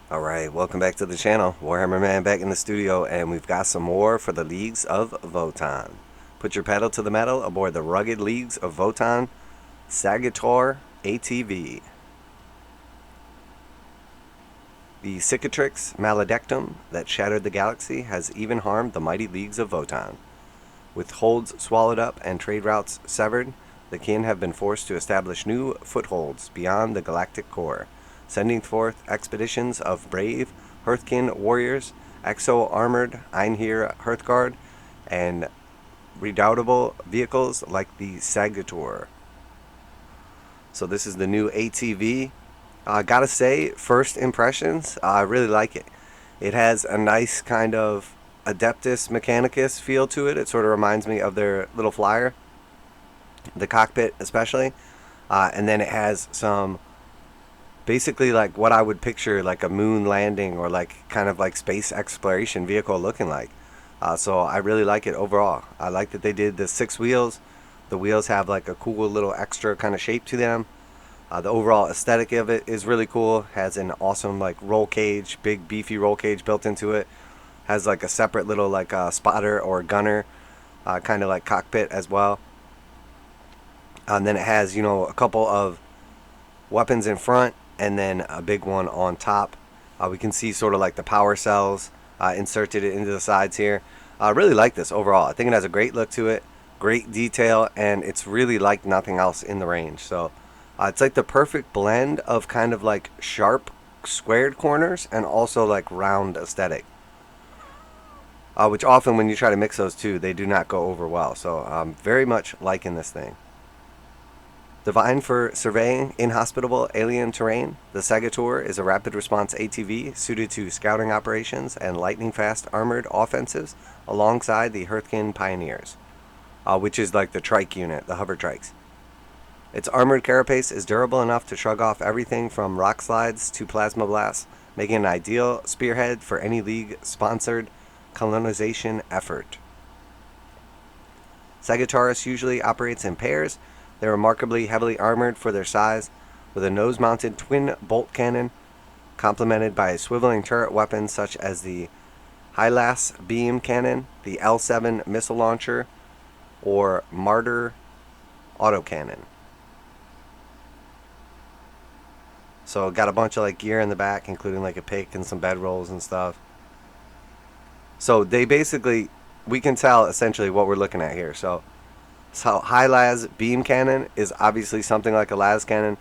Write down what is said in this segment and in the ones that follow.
Alright, welcome back to the channel. Warhammer Man back in the studio, and we've got some more for the Leagues of Votann. Put your pedal to the metal aboard the rugged Leagues of Votann SAGITAUR ATV. The cicatrix maledictum that shattered the galaxy has even harmed the mighty Leagues of Votann. With holds swallowed up and trade routes severed, the kin have been forced to establish new footholds beyond the galactic core, sending forth expeditions of brave Hearthkin warriors, exo-armored Einhir Hearthguard, and redoubtable vehicles like the SAGITAUR. So this is the new ATV. Gotta say, first impressions, I really like it. It has a nice kind of Adeptus Mechanicus feel to it. It sort of reminds me of their little flyer, the cockpit especially. And then it has some basically like what I would picture like a moon landing or like kind of like space exploration vehicle looking like. So I really like it overall. I like that they did the 6 wheels. The wheels have like a cool little extra kind of shape to them. The overall aesthetic of it is really cool. Has an awesome like roll cage, big beefy roll cage built into it. Has like a separate little like spotter or gunner kind of like cockpit as well. And then it has, a couple of weapons in front and then a big one on top. We can see sort of like the power cells inserted into the sides here. I really like this overall. I think it has a great look to it, great detail, and it's really like nothing else in the range. So it's like the perfect blend of kind of like sharp squared corners and also like round aesthetic. Which often when you try to mix those two, they do not go over well. So I'm very much liking this thing. Designed for surveying inhospitable alien terrain, the SAGITAUR is a rapid response ATV suited to scouting operations and lightning-fast armored offensives alongside the Hearthkin Pioneers, which is like the trike unit, the hover trikes. Its armored carapace is durable enough to shrug off everything from rock slides to plasma blasts, making it an ideal spearhead for any League-sponsored colonization effort. Sagittarius usually operates in pairs. They're remarkably heavily armored for their size, with a nose-mounted twin bolt cannon, complemented by a swiveling turret weapon such as the Hylas beam cannon, the L7 missile launcher, or Martyr autocannon. So got a bunch of like gear in the back, including like a pick and some bedrolls and stuff. So they basically, we can tell essentially what we're looking at here. So high las beam cannon is obviously something like a las cannon.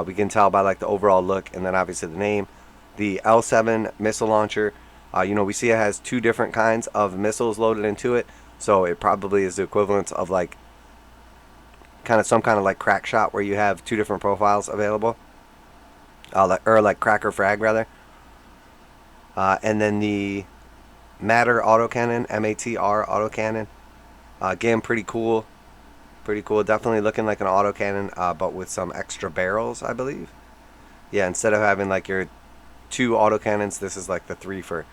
We can tell by like the overall look and then obviously the name. The L7 missile launcher, we see it has 2 different kinds of missiles loaded into it. So it probably is the equivalent of like some kind of like crack shot where you have 2 different profiles available. Or like cracker frag rather. And then the Matter autocannon, MATR autocannon. Again, pretty cool. Pretty cool. Definitely looking like an autocannon, but with some extra barrels, I believe. Yeah, instead of having like your 2 autocannons, this is like the 3 for.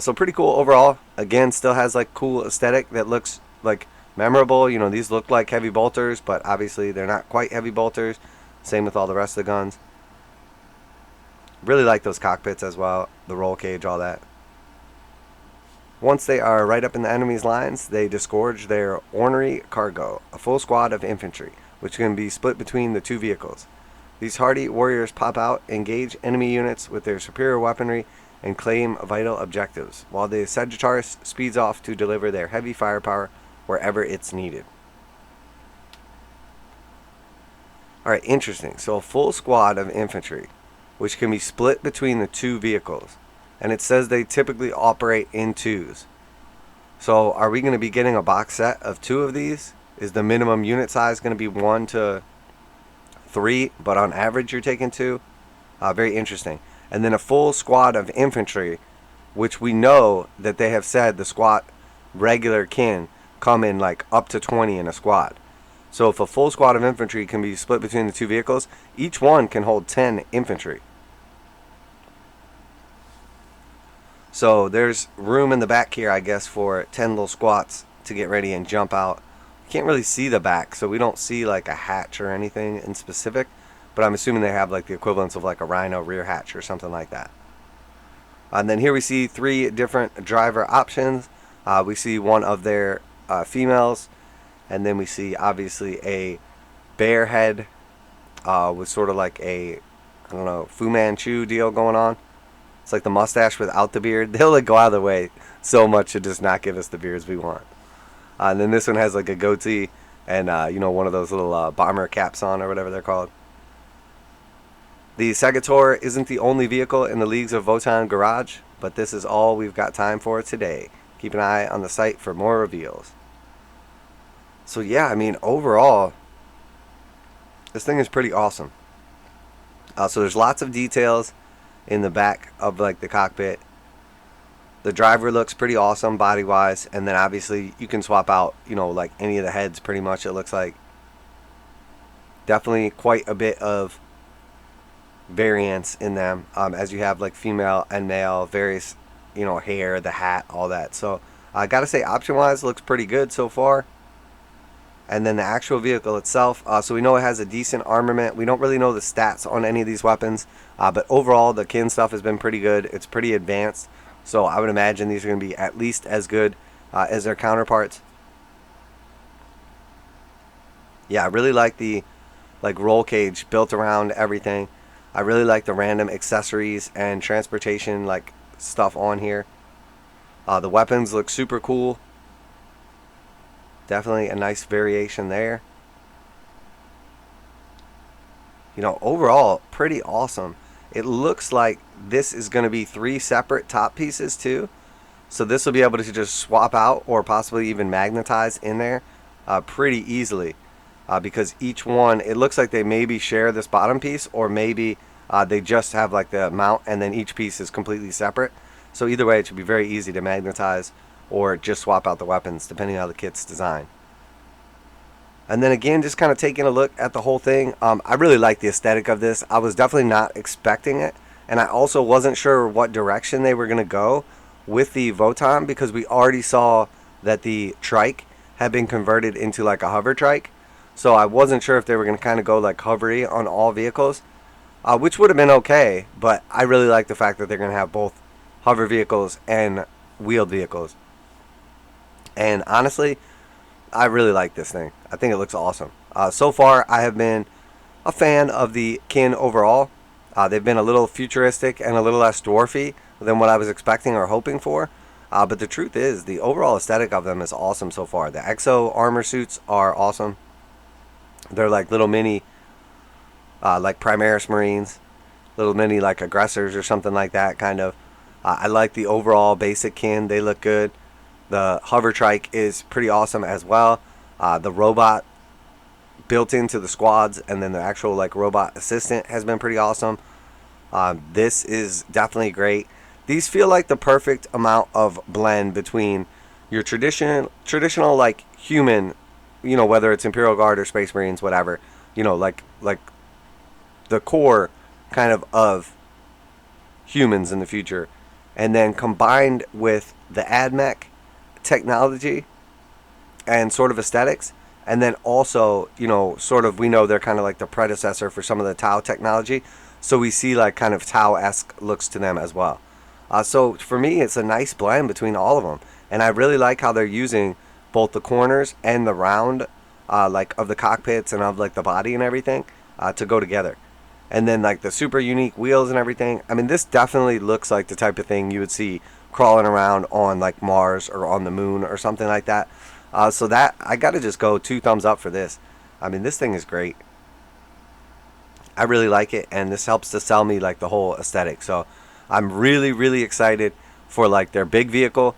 So pretty cool overall. Again, still has like cool aesthetic that looks like memorable. These look like heavy bolters, but obviously they're not quite heavy bolters. Same with all the rest of the guns. Really like those cockpits as well. The roll cage, all that. Once they are right up in the enemy's lines, they disgorge their ornery cargo, a full squad of infantry, which can be split between the 2 vehicles. These hardy warriors pop out, engage enemy units with their superior weaponry, and claim vital objectives, while the Sagittarius speeds off to deliver their heavy firepower wherever it's needed. Alright, interesting. So a full squad of infantry, which can be split between the 2 vehicles. And it says they typically operate in 2s. So are we going to be getting a box set of 2 of these? Is the minimum unit size going to be 1 to 3, but on average you're taking 2? Very interesting. And then a full squad of infantry, which we know that they have said the squad regular kin come in like up to 20 in a squad. So if a full squad of infantry can be split between the 2 vehicles, each one can hold 10 infantry. So there's room in the back here, I guess, for 10 little squats to get ready and jump out. You can't really see the back, so we don't see like a hatch or anything in specific. but I'm assuming they have like the equivalents of like a rhino rear hatch or something like that. And then here we see 3 different driver options. We see one of their females, and then we see obviously a bear head with sort of like a, I don't know, Fu Manchu deal going on. It's like the mustache without the beard. They'll like go out of their way so much to just not give us the beards we want. And then this one has like a goatee and you know, one of those little bomber caps on or whatever they're called. The SAGITAUR isn't the only vehicle in the Leagues of Votann garage, but this is all we've got time for today. Keep an eye on the site for more reveals. So yeah, I mean, overall, this thing is pretty awesome. So there's lots of details in the back of like the cockpit. The driver looks pretty awesome body wise, and then obviously you can swap out, you know, like any of the heads pretty much, it looks like. Definitely quite a bit of variance in them, as you have like female and male, various, you know, hair, the hat, all that. So I gotta say, option wise looks pretty good so far. And then the actual vehicle itself, so we know it has a decent armament. We don't really know the stats on any of these weapons, but overall the kin stuff has been pretty good. It's pretty advanced, so I would imagine these are going to be at least as good as their counterparts. Yeah, I really like the roll cage built around everything. I really like the random accessories and transportation like stuff on here. The weapons look super cool. Definitely a nice variation there. You know, overall, pretty awesome. It looks like this is going to be 3 separate top pieces too. So this will be able to just swap out or possibly even magnetize in there pretty easily. Because each one, it looks like they maybe share this bottom piece, or maybe they just have like the mount and then each piece is completely separate. So either way, it should be very easy to magnetize or just swap out the weapons depending on how the kit's designed. And then again, just kind of taking a look at the whole thing, I really like the aesthetic of this. I was definitely not expecting it, and I also wasn't sure what direction they were going to go with the Votann, because we already saw that the trike had been converted into like a hover trike. So I wasn't sure if they were going to kind of go like hovery on all vehicles, which would have been okay, but I really like the fact that they're going to have both hover vehicles and wheeled vehicles. And honestly, I really like this thing. I think it looks awesome. So far, I have been a fan of the kin overall. They've been a little futuristic and a little less dwarfy than what I was expecting or hoping for. But the truth is, the overall aesthetic of them is awesome so far. The exo armor suits are awesome. They're like little mini, like Primaris Marines. Little mini like aggressors or something like that, kind of. I like the overall basic kin. They look good. The hover trike is pretty awesome as well. The robot built into the squads, and then the actual like robot assistant has been pretty awesome. This is definitely great. These feel like the perfect amount of blend between your traditional like human, you know, whether it's Imperial Guard or Space Marines, whatever, you know, like the core kind of humans in the future, and then combined with the AdMech technology and sort of aesthetics, and then also, you know, sort of, we know they're kind of like the predecessor for some of the Tau technology, so we see like kind of Tau-esque looks to them as well. So for me, it's a nice blend between all of them, and I really like how they're using both the corners and the round, like of the cockpits and of like the body and everything, to go together. And then like the super unique wheels and everything. I mean, this definitely looks like the type of thing you would see crawling around on like Mars or on the moon or something like that. So that, I gotta just go 2 thumbs up for this. I mean, this thing is great. I really like it, and this helps to sell me like the whole aesthetic. So I'm really, really excited for like their big vehicle,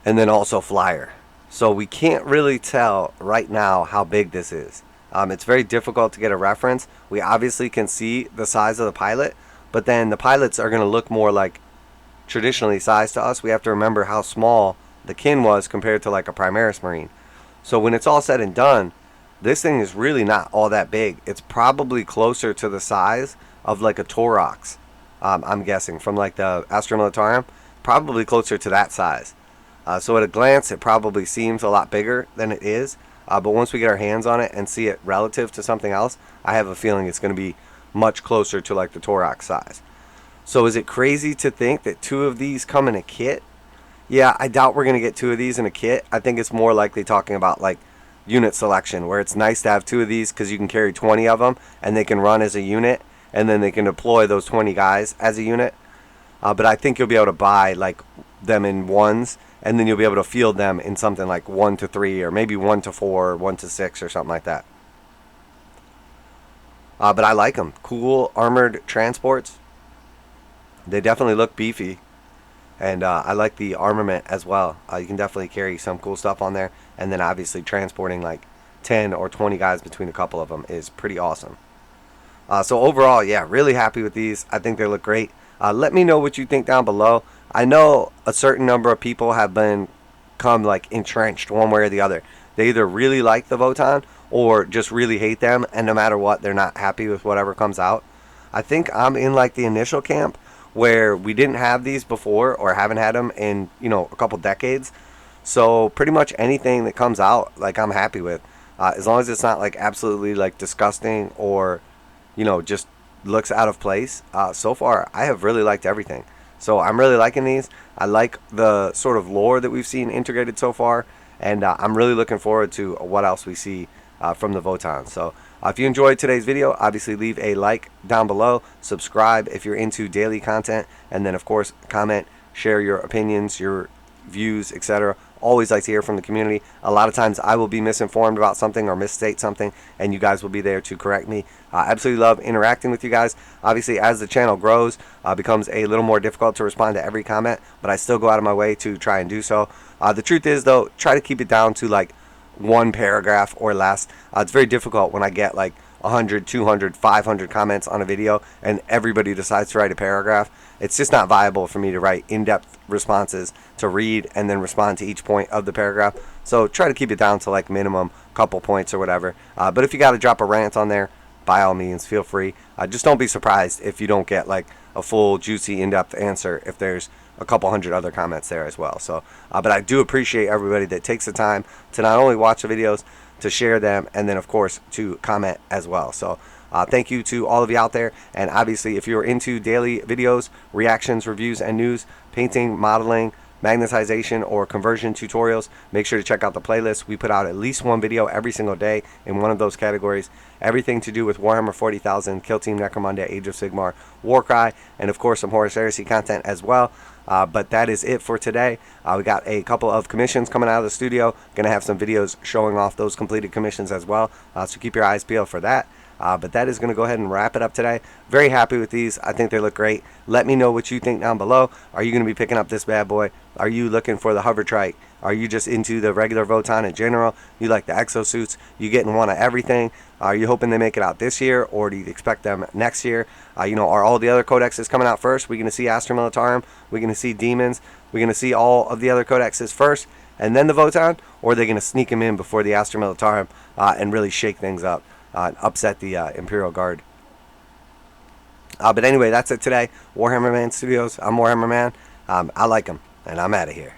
and then also flyer. So we can't really tell right now how big this is. It's very difficult to get a reference. We obviously can see the size of the pilot, but then the pilots are going to look more like traditionally sized to us. We have to remember how small the kin was compared to like a Primaris Marine. So when it's all said and done, this thing is really not all that big. It's probably closer to the size of like a Taurox, I'm guessing, from like the Astra Militarum, probably closer to that size. So at a glance, it probably seems a lot bigger than it is. but once we get our hands on it and see it relative to something else, I have a feeling it's going to be much closer to like the Torok size. So is it crazy to think that 2 of these come in a kit? Yeah, I doubt we're going to get 2 of these in a kit. I think it's more likely talking about like unit selection, where it's nice to have 2 of these because you can carry 20 of them and they can run as a unit, and then they can deploy those 20 guys as a unit. But I think you'll be able to buy like them in ones, and then you'll be able to field them in something like 1 to 3, or maybe 1 to 4, or 1 to 6, or something like that. But I like them. Cool armored transports. They definitely look beefy, and I like the armament as well. You can definitely carry some cool stuff on there, and then obviously transporting like 10 or 20 guys between a couple of them is pretty awesome. So overall, yeah, really happy with these. I think they look great. Let me know what you think down below. I know a certain number of people have become like entrenched one way or the other. They either really like the Votann or just really hate them, and no matter what, they're not happy with whatever comes out. I think I'm in like the initial camp where we didn't have these before, or haven't had them in, you know, a couple decades. So pretty much anything that comes out, like, I'm happy with, as long as it's not like absolutely like disgusting or, you know, just looks out of place. So far I have really liked everything, so I'm really liking these. I like the sort of lore that we've seen integrated so far, and I'm really looking forward to what else we see from the Votann. So if you enjoyed today's video, obviously leave a like down below, subscribe if you're into daily content, and then of course comment, share your opinions, your views, etc. Always like to hear from the community. A lot of times I will be misinformed about something or misstate something, and you guys will be there to correct me. I absolutely love interacting with you guys. Obviously, as the channel grows, becomes a little more difficult to respond to every comment, but I still go out of my way to try and do so. The truth is, though, try to keep it down to like 1 paragraph or less. It's very difficult when I get like 100, 200, 500 comments on a video and everybody decides to write a paragraph. It's just not viable for me to write in-depth responses to read and then respond to each point of the paragraph. So try to keep it down to like minimum couple points or whatever. But if you got to drop a rant on there, by all means, feel free. Just don't be surprised if you don't get like a full, juicy, in-depth answer if there's a couple hundred other comments there as well. So, but I do appreciate everybody that takes the time to not only watch the videos, to share them, and then of course to comment as well. So thank you to all of you out there. And obviously, if you're into daily videos, reactions, reviews, and news, painting, modeling, magnetization, or conversion tutorials, make sure to check out the playlist. We put out at least 1 video every single day in one of those categories. Everything to do with Warhammer 40,000, Kill Team Necromunda, Age of Sigmar, Warcry, and of course some Horus Heresy content as well. But that is it for today. We got a couple of commissions coming out of the studio. Gonna have some videos showing off those completed commissions as well. So keep your eyes peeled for that. But that is going to go ahead and wrap it up today. Very happy with these. I think they look great. Let me know what you think down below. Are you going to be picking up this bad boy? Are you looking for the hover trike? Are you just into the regular Votann in general? You like the exosuits? You getting one of everything? Are you hoping they make it out this year, or do you expect them next year? You know, are all the other codexes coming out first? We're going to see Astra Militarum. We're going to see Demons. We're going to see all of the other codexes first, and then the Votann? Or are they going to sneak them in before the Astra Militarum and really shake things up? Upset the Imperial Guard. But anyway, that's it today. Warhammer Man Studios. I'm Warhammer Man. I like them, and I'm out of here.